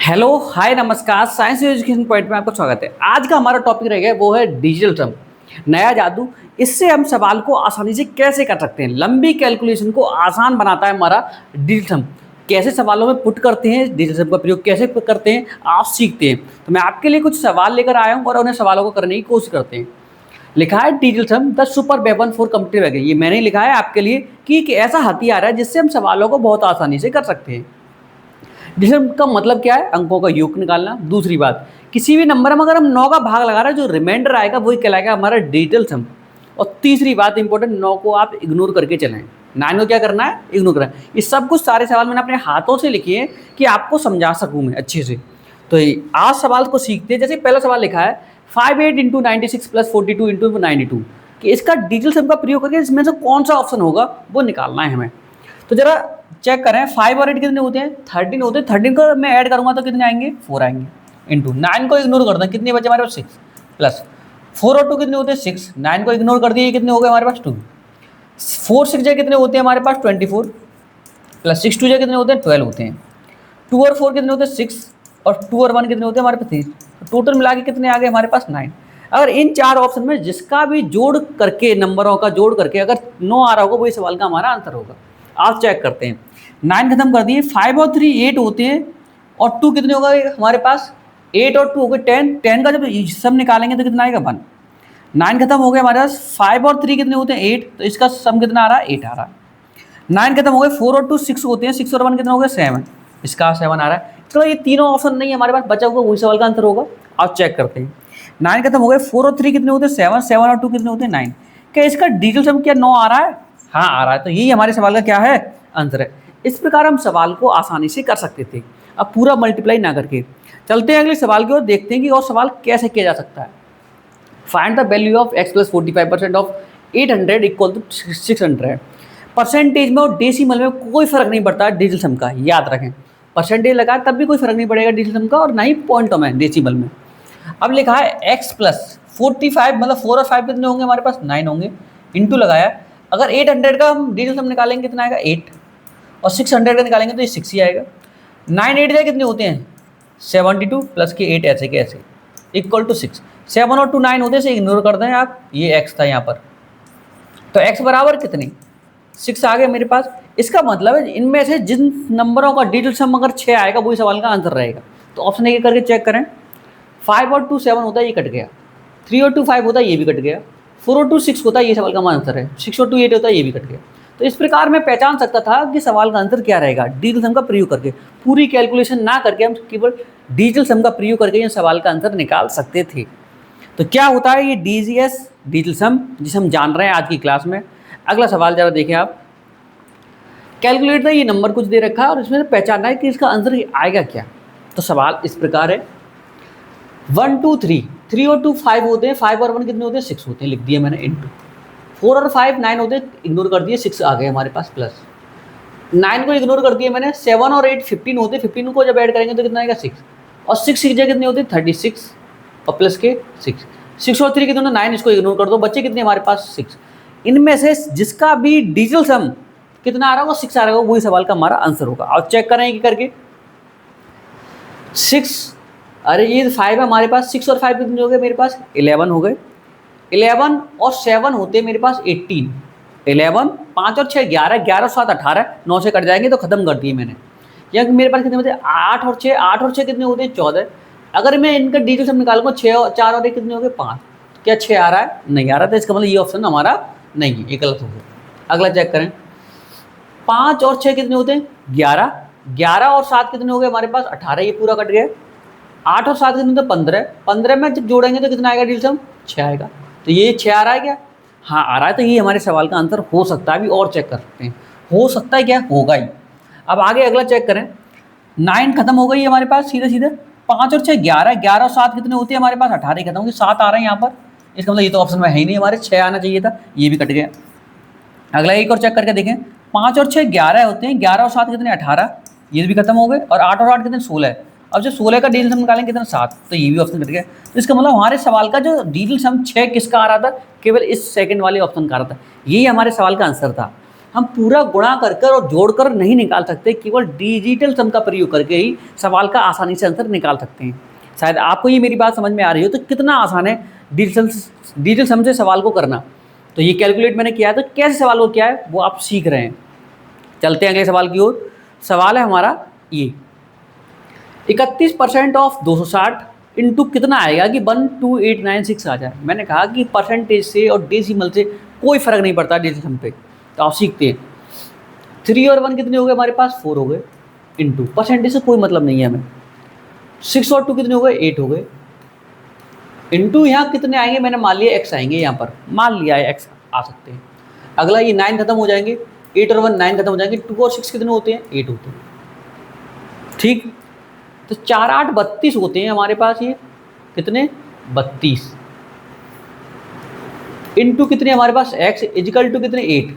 Hello hi नमस्कार, science education point में आपका स्वागत है। आज का हमारा टॉपिक रहेगा वो है डिजिटल टर्म, नया जादू। इससे हम सवाल को आसानी से कैसे कर सकते हैं। लंबी कैलकुलेशन को आसान बनाता है हमारा डिजिटल टर्म। कैसे सवालों में पुट करते हैं, डिजिटल टर्म का प्रयोग कैसे करते हैं, आप सीखते हैं। तो मैं आपके लिए कुछ सवाल लेकर आया हूँ और उन्हें सवालों को करने की कोशिश करते हैं। लिखा है digital term the super weapon for competitive exam. ये मैंने लिखा है आपके लिए कि एक ऐसा हथियार है जिससे हम सवालों को बहुत आसानी से कर सकते हैं। डिजिटल का मतलब क्या है? अंकों का योग निकालना। दूसरी बात, किसी भी नंबर में अगर हम 9 का भाग लगा रहे हैं, जो रिमाइंडर आएगा वही कहलाएगा हमारा डिजिटल सम। और तीसरी बात इंपॉर्टेंट, 9 को आप इग्नोर करके चलें। 9 को क्या करना है? इग्नोर करना है। ये सब कुछ सारे सवाल मैंने अपने हाथों से लिखे हैं कि आपको समझा सकूँ मैं अच्छे से। तो आज सवाल को सीखते हैं। जैसे पहला सवाल लिखा है 58 इंटू 96 प्लस 42 इंटू 92, कि इसका डिजिटल सम का प्रयोग करके इसमें से कौन सा ऑप्शन होगा वो निकालना है हमें। तो जरा चेक करें, 5 और 8 कितने होते हैं? 13 होते हैं। 13 को मैं ऐड करूंगा तो कितने आएंगे? 4 आएंगे। इंटू 9 को इग्नोर कर दें, कितने बचे हमारे पास? 6 प्लस 4 और 2 कितने होते हैं? 6। 9 को इग्नोर कर दिए, कितने हो गए हमारे पास? 2। 4 6 जो कितने होते हैं हमारे पास? 24 प्लस 6 2 जो कितने होते हैं? 12 होते हैं। 2 और 4 कितने होते हैं? 6 और 2 और 1 कितने होते हैं हमारे पास? 3। टोटल मिला के कितने आ गए हमारे पास? 9। अगर इन चार ऑप्शन में जिसका भी जोड़ करके, नंबरों का जोड़ करके अगर 9 आ रहा होगा, वही सवाल का हमारा आंसर होगा। आप चेक करते हैं। 9 खत्म कर दिए, 5 और 3 8 होते हैं और 2 कितने होगा हमारे पास? 8 और 2 हो गए 10। 10 का जब सम निकालेंगे तो कितना आएगा? 1। 9 खत्म हो गया हमारे पास। 5 और 3 कितने होते हैं? 8, तो इसका सम कितना आ रहा है? 8 आ रहा है। 9 खत्म हो गए। 4 और 2 6 होते हैं। 6 और 1 कितना हो गया? 7, इसका 7 आ रहा है। चलो ये तीनों ऑप्शन नहीं है हमारे पास, बचा हुआ वही सवाल का आंसर होगा। आप चेक करते हैं। 9 खत्म हो गए। 4 और 3 कितने होते हैं? 7। 7 और 2 कितने होते हैं? 9। क्या इसका डिजिटल सम क्या 9 आ रहा है? हाँ आ रहा है। तो यही हमारे सवाल का क्या है? आंसर है। इस प्रकार हम सवाल को आसानी से कर सकते थे, अब पूरा मल्टीप्लाई ना करके। चलते हैं अगले सवाल की ओर, देखते हैं कि और सवाल कैसे किया जा सकता है। Find the value of x plus 45% of 800 equal to 600। Percentage में और डेसिमल में कोई फर्क नहीं पड़ता है डिजिटल सम का, याद रखें। परसेंटेज लगाए तब भी कोई फर्क नहीं पड़ेगा डिजिटल सम का, और ना ही पॉइंटों में, डेसिमल में। अब लिखा है x प्लस 45, मतलब 4 और 5 कितने होंगे हमारे पास? 9 होंगे। इंटू लगाया, अगर 800 का हम डिजिटल सम निकालेंगे कितना आएगा? 8, और 600 का निकालेंगे तो ये 6 ही आएगा। 9 8 जाए कितने होते हैं? 72 प्लस के 8 ऐसे के ऐसे इक्वल टू 6। 7 और 2 9 होते हैं, इग्नोर कर दें आप, ये x था यहाँ पर। तो x बराबर कितने? 6 आ गए मेरे पास। इसका मतलब है इनमें से जिन नंबरों का डिजिटल सम अगर 6 आएगा वही सवाल का आंसर रहेगा। तो ऑप्शन एक करके चेक करें। 5 और 2 7 होता है, ये कट गया। 3 और 2 5 होता है, ये भी कट गया। 4 और 2 6 होता है, ये सवाल का आंसर है। 6 और 2 8 होता है, ये भी कट गया। तो इस प्रकार मैं पहचान सकता था कि सवाल का आंसर क्या रहेगा डिजिटल सम का प्रयोग करके। पूरी कैलकुलेशन ना करके हम केवल डिजिटल सम का प्रयोग करके ये सवाल का आंसर निकाल सकते थे। तो क्या होता है ये DGS, डिजिटल सम, जिसे हम जान रहे हैं आज की क्लास में। अगला सवाल जरा देखें आप। कैलकुलेट ये नंबर कुछ दे रखा है और इसमें पहचानना है कि इसका आंसर आएगा क्या। तो सवाल इस प्रकार है, 1 2 3, 3 और 2 5 होते हैं। 5 और 1 कितने होते हैं? 6 होते हैं, लिख दिए मैंने। इंटू 4 और 5 9 होते हैं, इग्नोर कर दिए, 6 आ गए हमारे पास। प्लस 9 को इग्नोर कर दिए मैंने। 7 और 8 15 होते हैं, 15 को जब ऐड करेंगे तो कितना आएगा? 6, और 6 6 कितने होते हैं? 36, और प्लस के 6। 6 और 3 कितने होते हैं? 9, इसको इग्नोर कर दो, बच्चे कितने हमारे पास? 6। इनमें से जिसका भी डिजिटल सम कितना आ रहा होगा? 6 आ रहा होगा, वही सवाल का हमारा आंसर होगा। और चेक करें करके। 6, अरे ये 5 है हमारे पास। 6 और 5 कितने हो गए मेरे पास? 11 हो गए। 11 और 7 होते हैं मेरे पास 18। 11 5 और 6 11, 11 और 7 18, 9 से कट जाएंगे तो खत्म कर दिए मैंने। या मेरे पास कितने होते हैं? 8 और 6, 8 और 6 कितने होते हैं? 14। अगर मैं इनका डिजिटल सम निकालूंगा, 6 और 4 और 1 कितने हो गए? 5। क्या 6 आ रहा है? नहीं आ रहा। तो इसका मतलब ये ऑप्शन हमारा नहीं है, ये गलत हो गया। अगला चेक करें। 5 और 6 कितने होते हैं? 11। 11 और 7 कितने हो गए हमारे पास? 18, ये पूरा कट गया। 8 और 7 कितने होते हैं? 15। 15 में जब जोड़ेंगे तो कितना आएगा डिजिटल सम? 6 आएगा। तो ये 6 आ रहा है क्या? हाँ आ रहा है। तो ये हमारे सवाल का आंसर हो सकता है। अभी और चेक कर सकते हैं, हो सकता है क्या? होगा ही। अब आगे अगला चेक करें। 9 खत्म हो गई हमारे पास सीधे सीधे। 5 और 6 11, 11 और 7 कितने होती है हमारे पास? 18 खत्म होगी, 7 आ रहे हैं यहाँ पर। इसका मतलब ये तो ऑप्शन में है ही नहीं हमारे, 6 आना चाहिए था, ये भी कट गया। अगला एक और चेक करके देखें। 5 और 6 11 होते हैं, 11 और 7 कितने? 18, ये भी खत्म हो गए। और 8 और 8 कितने? 16। अब जो 16 का डिजिटल सम निकालेंगे कितना? 7, तो ये भी ऑप्शन कट गया। तो इसका मतलब हमारे सवाल का जो डिजिटल सम 6 किसका आ रहा था? केवल इस सेकंड वाले ऑप्शन का आ रहा था। यही हमारे सवाल का आंसर था। हम पूरा गुणा कर कर और जोड़कर नहीं निकाल सकते, केवल डिजिटल सम का प्रयोग करके ही सवाल का आसानी से आंसर निकाल सकते हैं। शायद आपको ये मेरी बात समझ में आ रही हो, तो कितना आसान है डिजिटल सम से सवाल को करना। तो ये कैलकुलेट मैंने किया है, तो कैसे सवाल को किया है वो आप सीख रहे हैं। चलते हैं अगले सवाल की ओर। सवाल है हमारा ये, 31% ऑफ 260 इंटू कितना आएगा कि 12896 आ जाए। मैंने कहा कि परसेंटेज से और डेसिमल से कोई फर्क नहीं पड़ता डिजिटल सम पे, तो आप सीखते हैं। 3 और 1 कितने हो गए हमारे पास, 4 हो गए, इंटू परसेंटेज से कोई मतलब नहीं है हमें। 6 और 2 कितने हो गए, 8 हो गए, इंटू यहाँ कितने आएंगे, मैंने मान लिया x आएंगे, यहाँ पर मान लिया है x आ सकते हैं। अगला ये 9 खत्म हो जाएंगे, 8 और 1 9 खत्म हो जाएंगे, 2 और 6 कितने होते हैं, 8 होते हैं। ठीक, तो 4 8 32 होते हैं हमारे पास, ये कितने 32, इंटू कितने हमारे पास x इजिकल टू कितने 8।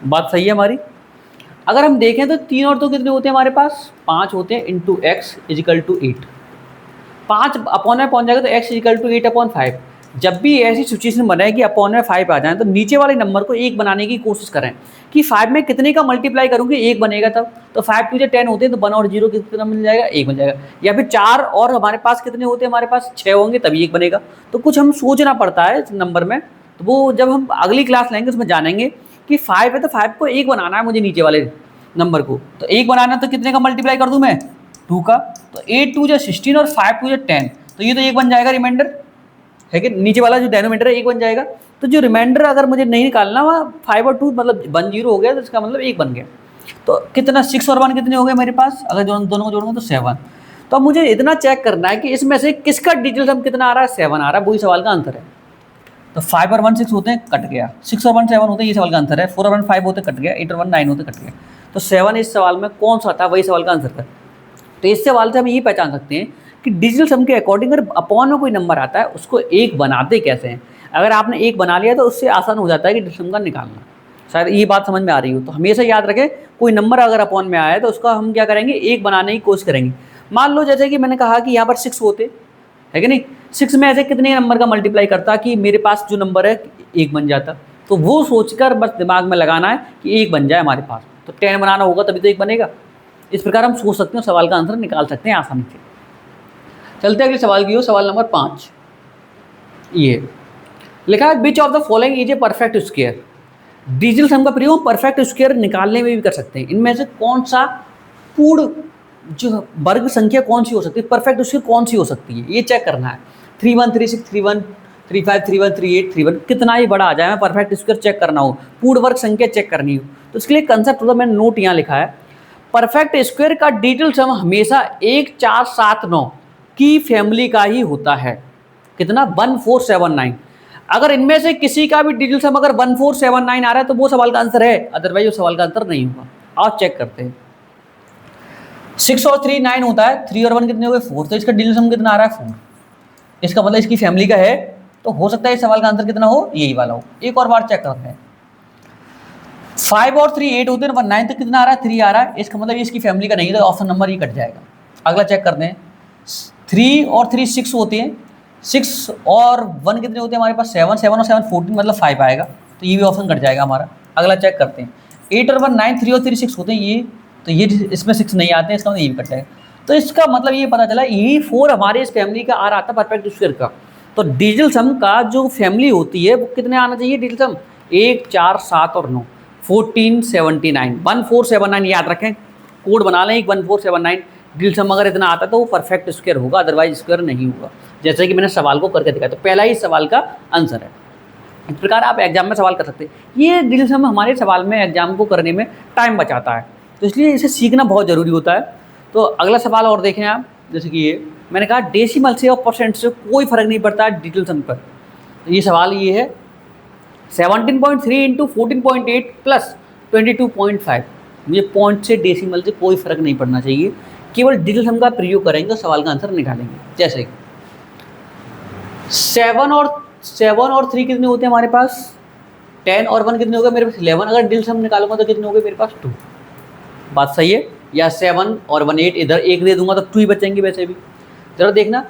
बात सही है हमारी। अगर हम देखें तो 3 और 2 कितने होते हैं हमारे पास, 5 होते हैं, into x is equal to 8। 5 upon में पहुंच जाएगा तो x इजिकल टू 8/5। जब भी ऐसी सिचुएशन बनाए कि अपॉन में 5 आ जाए, तो नीचे वाले नंबर को 1 बनाने की कोशिश करें कि 5 में कितने का मल्टीप्लाई करूँगी 1 बनेगा तब। तो 5 2 10 होते हैं, तो 1 और 0 कितना मिल जाएगा, 1 बन जाएगा। या फिर 4 और हमारे पास कितने होते हैं, हमारे पास 6 होंगे तभी 1 बनेगा। तो कुछ हम सोचना पड़ता है इस नंबर में, तो वो जब हम अगली क्लास लेंगे उसमें जानेंगे कि 5 है तो 5 को 1 बनाना है मुझे, नीचे वाले नंबर को तो 1 बनाना है, तो कितने का मल्टीप्लाई कर दूँ मैं, 2 का। तो 8 2 16 और 5 2 10, तो ये तो 1 बन जाएगा रिमाइंडर है कि नीचे वाला जो डेनोमीटर है 1 बन जाएगा। तो जो रिमाइंडर अगर मुझे नहीं निकालना, वह 5 और 2 मतलब 1 0 हो गया, तो इसका मतलब 1 बन गया। तो कितना 6 और 1 कितने हो गए मेरे पास, अगर दोनों को जोड़ूंगा तो 7। तो अब मुझे इतना चेक करना है कि इसमें से किसका डिजिटल सम कितना आ रहा है, 7 आ रहा है, वही सवाल का आंसर है। तो 5 और 1 6 होते हैं, कट गया। 6 और 1 7 होते हैं, ये सवाल का आंसर है। 4 और 1 5 होते, कट गया। 8 और 1 9 होते, कट गया। तो 7 इस सवाल में कौन सा आता है, वही सवाल का आंसर है। तो इस सवाल से हम ये पहचान सकते हैं कि डिजिटल सम के अकॉर्डिंग अगर अपॉन में कोई नंबर आता है उसको 1 बनाते कैसे हैं। अगर आपने 1 बना लिया तो उससे आसान हो जाता है कि डिजिटल सम का निकालना। शायद ये बात समझ में आ रही हो। तो हमेशा याद रखें, कोई नंबर अगर अपॉन में आया है तो उसका हम क्या करेंगे, 1 बनाने की कोशिश करेंगे। मान लो जैसे कि मैंने कहा कि यहाँ पर 6 होते है कि नहीं, 6 में ऐसे कितने नंबर का मल्टीप्लाई करता कि मेरे पास जो नंबर है 1 बन जाता। तो वो सोचकर बस दिमाग में लगाना है कि 1 बन जाए हमारे पास, तो 10 बनाना होगा तभी तो 1 बनेगा। इस प्रकार हम सोच सकते हैं, सवाल का आंसर निकाल सकते हैं आसानी से। चलते हैं अगले सवाल की ओर। सवाल नंबर 5 ये लिखा है, which of the following is a perfect square. Digital sum का प्रयोग परफेक्ट स्क्वायर निकालने में भी कर सकते हैं। इनमें से कौन सा पूर्ण जो वर्ग संख्या कौन सी हो सकती है, परफेक्ट स्क्वायर कौन सी हो सकती है, ये चेक करना है। 31 36 31 35 31 38 31 कितना ही बड़ा आ जाए, मैं परफेक्ट स्क्वायर चेक करना हो, पूर्ण वर्ग संख्या चेक करनी हो, तो इसके लिए कंसेप्ट होता है। मैंने नोट यहाँ लिखा है, परफेक्ट स्क्वायर का डिजिटल सम हमेशा 1 4 7 9 की फैमिली का ही होता है। कितना, 1479। अगर इनमें से किसी का भी डिजिटल सम अगर 1479 आ रहा है तो वो सवाल का आंसर है, अदरवाइज वो सवाल का आंसर नहीं होगा। आओ चेक करते हैं। 6 और 3 9 होता है, 3 और 1 कितने हो गए, 4। तो इसका डिजिटल सम कितना आ रहा है, 4। इसका मतलब इसकी फैमिली का है, तो हो सकता है इस सवाल का आंसर कितना हो, यही वाला हो। एक और बार चेक करते हैं। 5 और 3 8 होते हैं, 1 9 तक कितना आ रहा है, 3 आ रहा है। इसका मतलब इसकी फैमिली का नहीं है, तो ऑप्शन नंबर ये कट जाएगा। अगला चेक करते हैं। 3 और 3 6 होते हैं, 6 और 1 कितने होते हैं हमारे पास, 7 7 और 7 14 मतलब 5 आएगा, तो ये भी ऑप्शन कट जाएगा हमारा। अगला चेक करते हैं। 8 और 1 9 3 और 3 6 होते हैं, ये तो ये इसमें 6 नहीं आते हैं, इसका मतलब ये भी कट जाएगा। तो इसका मतलब ये पता चला, यही 4 हमारे इस फैमिली का आ रहा था परफेक्ट स्क्वायर का। तो डिजिटल सम का जो फैमिली होती है वो कितने आना चाहिए डिजिटल सम, 1 4 7 और 9 1479 1479 याद रखें, कोड बना लें 1479। डिजिटल सम अगर इतना आता तो वो परफेक्ट स्क्वायर होगा, अदरवाइज स्क्वायर नहीं होगा, जैसे कि मैंने सवाल को करके दिखाया। तो पहला ही सवाल का आंसर है। इस प्रकार आप एग्जाम में सवाल कर सकते हैं। ये डिजिटल सम हमारे सवाल में एग्जाम को करने में टाइम बचाता है, तो इसलिए इसे सीखना बहुत ज़रूरी होता है। तो अगला सवाल और देखें आप, जैसे कि ये मैंने कहा डेसिमल से और परसेंट से कोई फर्क नहीं पड़ता डिजिटल सम पर। तो ये सवाल ये है, 17.3 इंटू 14.8 प्लस 22.5। मुझे पॉइंट से डेसिमल से कोई फर्क नहीं पड़ना चाहिए, केवल डिजिटल सम का प्रयोग करेंगे और सवाल का आंसर निकालेंगे। जैसे 7 और 3 कितने होते हैं हमारे पास, 10 और 1 कितने हो गए मेरे पास, 11। अगर डिजिटल सम निकालूंगा तो कितने हो गए मेरे पास, 2। बात सही है। या 7 और 1 8, इधर 1 दे दूंगा तो 2 ही बचेंगे वैसे भी। जरा देखना,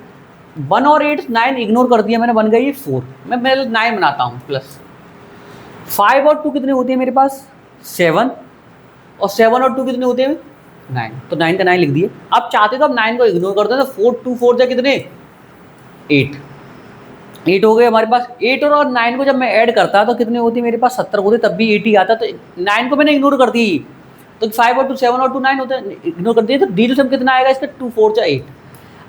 1 और 8 9 इग्नोर कर दिया मैंने, बन गई 4। मैं 9 बनाता हूँ प्लस 5 और 2 कितने होते हैं मेरे पास, 7 और 7 और 2 कितने होते हैं 9, तो 9 का 9 लिख दिए। अब चाहते तो अब 9 को इग्नोर कर दें, तो 4 2 4 जाए कितने 8 हो गए हमारे पास। 8 और 9 को जब मैं ऐड करता तो कितने होती मेरे पास 70 होते, तब भी 80 आता, तो 9 को मैंने इग्नोर कर दी, तो 5 और 2 7 और 2 9 होते हैं, इग्नोर कर दिए, तो डिजिटल सम कितना आएगा इसका 2 4 जा 8।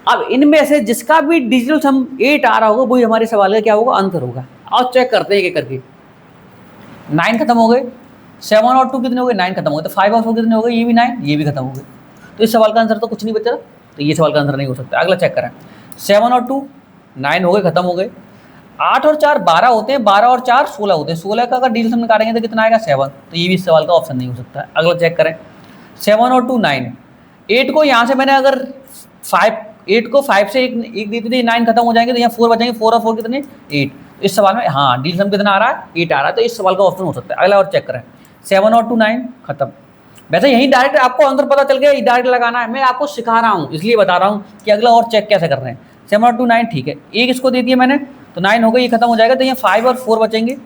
अब इनमें से जिसका भी डिजिटल सम 8 आ रहा होगा वही हमारे सवाल का क्या होगा आंसर होगा। और चेक करते हैं एक एक करके। 9 खत्म हो गए, 7 और 2 कितने हो गए 9 खत्म हो गए, तो 5 और 4 कितने हो गए ये भी 9, ये भी खत्म हो गए। तो इस सवाल का आंसर तो कुछ नहीं बचा, तो ये सवाल का आंसर नहीं हो सकता। अगला चेक करें, 7 और 2 9 हो गए, खत्म हो गए। 8 और 4 12 होते हैं, 12 और 4 16 होते हैं, 16 का अगर डिजिटल सम निकालेंगे तो कितना आएगा 7, तो ये भी इस सवाल का ऑप्शन नहीं हो सकता। अगला चेक करें, 7 और 2 9, 8 को यहाँ से मैंने अगर 8 को 5 से एक दी थी 9 खत्म हो जाएंगे, तो यहाँ 4 बचेंगे, 4 और 4 कितने 8। तो इस सवाल में हाँ डिजिटल सम कितना आ रहा है 8 आ रहा है, तो इस सवाल का ऑप्शन हो सकता है। अगला और चेक करें, 7 और 2 9 खत्म। वैसे यही डायरेक्ट आपको आंसर पता चल गया, डायरेक्ट लगाना है, मैं आपको सिखा रहा हूँ इसलिए बता रहा हूँ कि अगला और चेक कैसे कर रहे हैं। 7 और 2 9 ठीक है, एक इसको दे दिया मैंने, तो 9 हो गई, ये खत्म हो जाएगा, तो यहाँ 5 और 4 बचेंगे।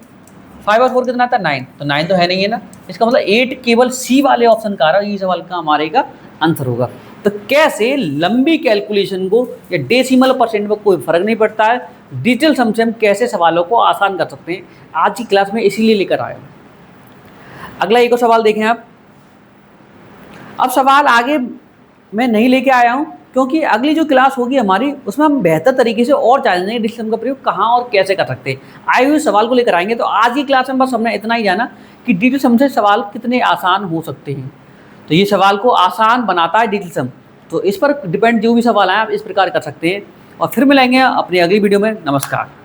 5 और 4 कितना आता है 9, तो 9 तो है नहीं है ना, इसका मतलब 8 केवल सी वाले ऑप्शन का आ रहा है, ये सवाल का हमारे का आंसर होगा। तो कैसे लंबी कैलकुलेशन को या डेसिमल परसेंट में कोई फर्क नहीं पड़ता है, डिजिटल सम से हम कैसे सवालों को आसान कर सकते हैं, आज की क्लास में इसीलिए लेकर आए। अगला एक और सवाल देखें आप। अब सवाल आगे मैं नहीं लेके आया हूँ क्योंकि अगली जो क्लास होगी हमारी उसमें हम बेहतर तरीके से और जानेंगे डिजिटल सम का प्रयोग कहाँ और कैसे कर सकते हैं, आए हुए सवाल को लेकर आएंगे। तो आज की क्लास में बस हमने इतना ही जाना कि डिजिटल सम से सवाल कितने आसान हो सकते हैं, तो ये सवाल को आसान बनाता है डिजिटल सम, तो इस पर डिपेंड जो भी सवाल आए आप इस प्रकार कर सकते हैं। और फिर मिलेंगे अपनी अगली वीडियो में। नमस्कार।